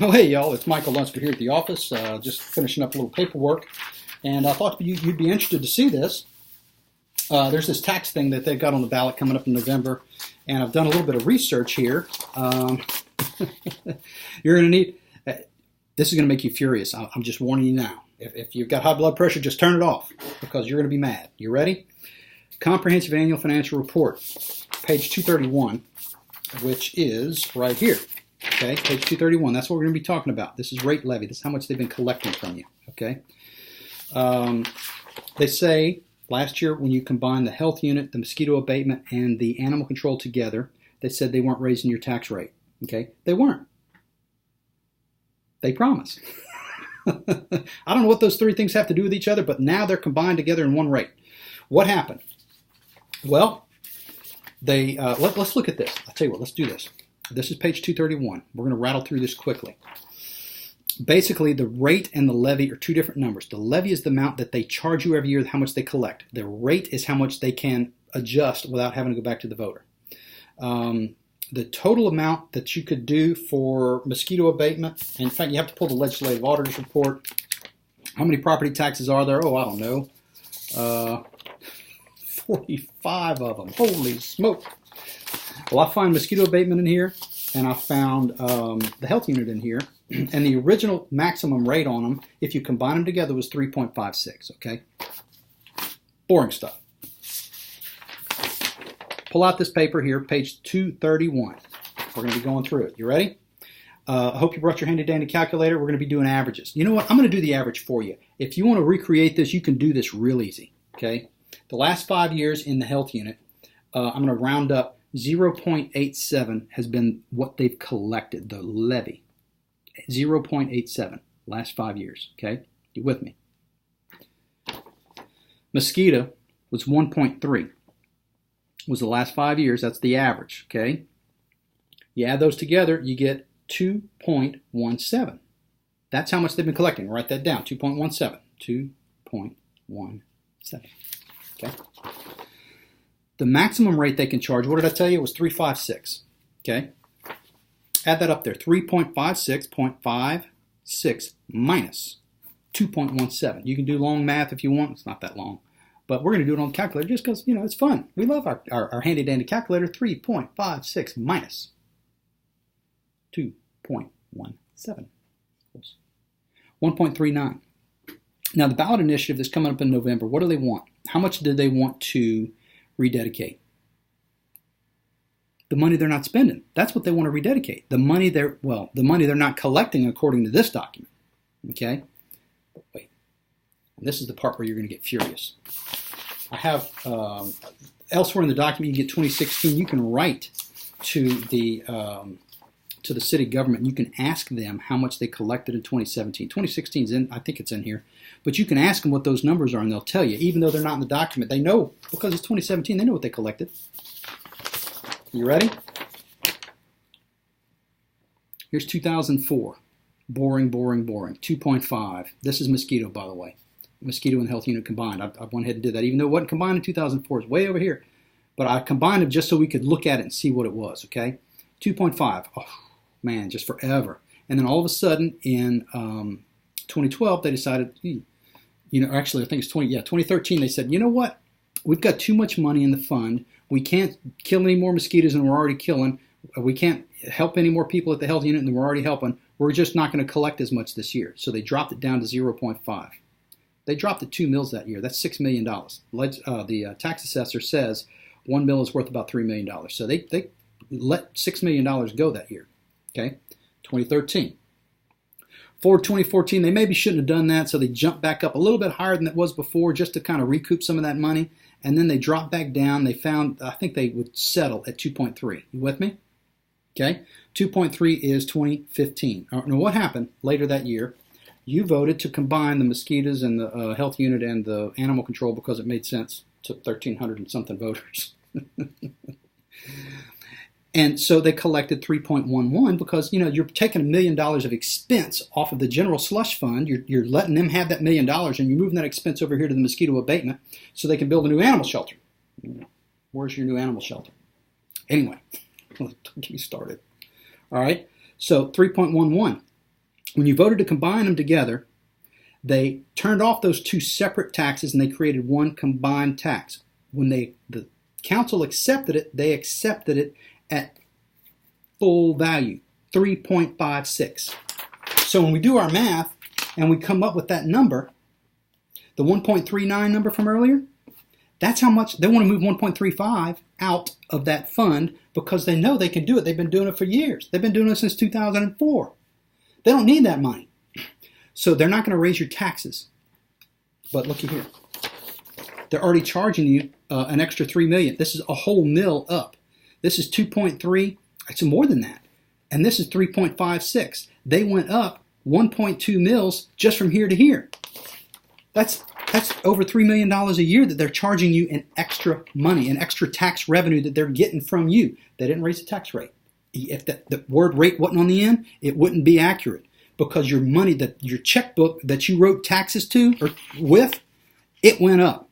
Oh, hey, y'all, it's Michael Lunster here at the office, just finishing up a little paperwork, and I thought you'd be interested to see this. There's this tax thing that they've got on the ballot coming up in November, and I've done a little bit of research here. You're going to need, this is going to make you furious. I'm just warning you now. If you've got high blood pressure, just turn it off, because you're going to be mad. You ready? Comprehensive Annual Financial Report, page 231, which is right here. Okay, page 231, that's what we're going to be talking about. This is rate levy. This is how much they've been collecting from you. Okay. They say last year when you combine the health unit, the mosquito abatement, and the animal control together, they said they weren't raising your tax rate. Okay, they weren't. They promised. I don't know what those three things have to do with each other, but now they're combined together in one rate. What happened? Well, they let's look at this. I'll tell you what, let's do this. This is page 231. We're going to rattle through this quickly. Basically, the rate and the levy are two different numbers. The levy is the amount that they charge you every year, how much they collect. The rate is how much they can adjust without having to go back to the voter. The total amount that you could do for mosquito abatement, and in fact, you have to pull the legislative auditor's report. How many property taxes are there? Oh, I don't know. 45 of them. Holy smoke. Well, I find mosquito abatement in here, and I found the health unit in here, and the original maximum rate on them, if you combine them together, was 3.56, okay? Boring stuff. Pull out this paper here, page 231. We're going to be going through it. You ready? I hope you brought your handy-dandy calculator. We're going to be doing averages. You know what? I'm going to do the average for you. If you want to recreate this, you can do this real easy, okay? The last 5 years in the health unit, I'm going to round up. 0.87 has been what they've collected, the levy. 0.87, last 5 years, okay? You with me? Mosquito was 1.3, was the last 5 years. That's the average, okay? You add those together, you get 2.17. That's how much they've been collecting. Write that down, 2.17. 2.17, okay? The maximum rate they can charge, what did I tell you? It was 356. Okay? Add that up there. 3.56 minus 2.17. You can do long math if you want. It's not that long. But we're going to do it on the calculator just because, you know, it's fun. We love our handy-dandy calculator. 3.56 minus 2.17. 1.39. Now, the ballot initiative that's coming up in November, what do they want? How much do they want to rededicate? The money they're not spending. That's what they want to rededicate. The money they're not collecting according to this document. Okay? But wait. And this is the part where you're going to get furious. I have elsewhere in the document you get 2016. You can write to the city government and you can ask them how much they collected in 2017. 2016 is in, I think it's in here. But you can ask them what those numbers are and they'll tell you. Even though they're not in the document, they know, because it's 2017, they know what they collected. You ready? Here's 2004. Boring, boring, boring. 2.5. This is mosquito, by the way. Mosquito and health unit combined. I went ahead and did that. Even though it wasn't combined in 2004, it's way over here. But I combined them just so we could look at it and see what it was, okay? 2.5. Oh, man, just forever. And then all of a sudden in 2012, they decided, actually I think it's 2013, they said, you know what? We've got too much money in the fund. We can't kill any more mosquitoes than we're already killing. We can't help any more people at the health unit than we're already helping. We're just not going to collect as much this year. So they dropped it down to 0.5. They dropped it 2 mils that year. That's $6 million. The tax assessor says 1 mil is worth about $3 million. So they let $6 million go that year. Okay, 2013. Forward 2014, they maybe shouldn't have done that, so they jumped back up a little bit higher than it was before just to kind of recoup some of that money, and then they dropped back down. They found, I think they would settle at 2.3. You with me? Okay, 2.3 is 2015. Now what happened later that year? You voted to combine the mosquitoes and the health unit and the animal control because it made sense to 1,300 and something voters. And so they collected 3.11 because, you're taking $1 million of expense off of the general slush fund. You're letting them have that $1 million and you're moving that expense over here to the mosquito abatement so they can build a new animal shelter. Where's your new animal shelter? Anyway, don't get me started. All right, so 3.11. When you voted to combine them together, they turned off those two separate taxes and they created one combined tax. When the council accepted it, they accepted it at full value, 3.56. So when we do our math and we come up with that number, the 1.39 number from earlier, that's how much they want to move 1.35 out of that fund because they know they can do it. They've been doing it for years. They've been doing it since 2004. They don't need that money. So they're not going to raise your taxes. But looky here. They're already charging you an extra $3 million. This is a whole mil up. This is 2.3. It's more than that. And this is 3.56. They went up 1.2 mils just from here to here. That's over $3 million a year that they're charging you in extra money, an extra tax revenue that they're getting from you. They didn't raise the tax rate. If the word rate wasn't on the end, it wouldn't be accurate because your money, your checkbook that you wrote taxes to or with, it went up.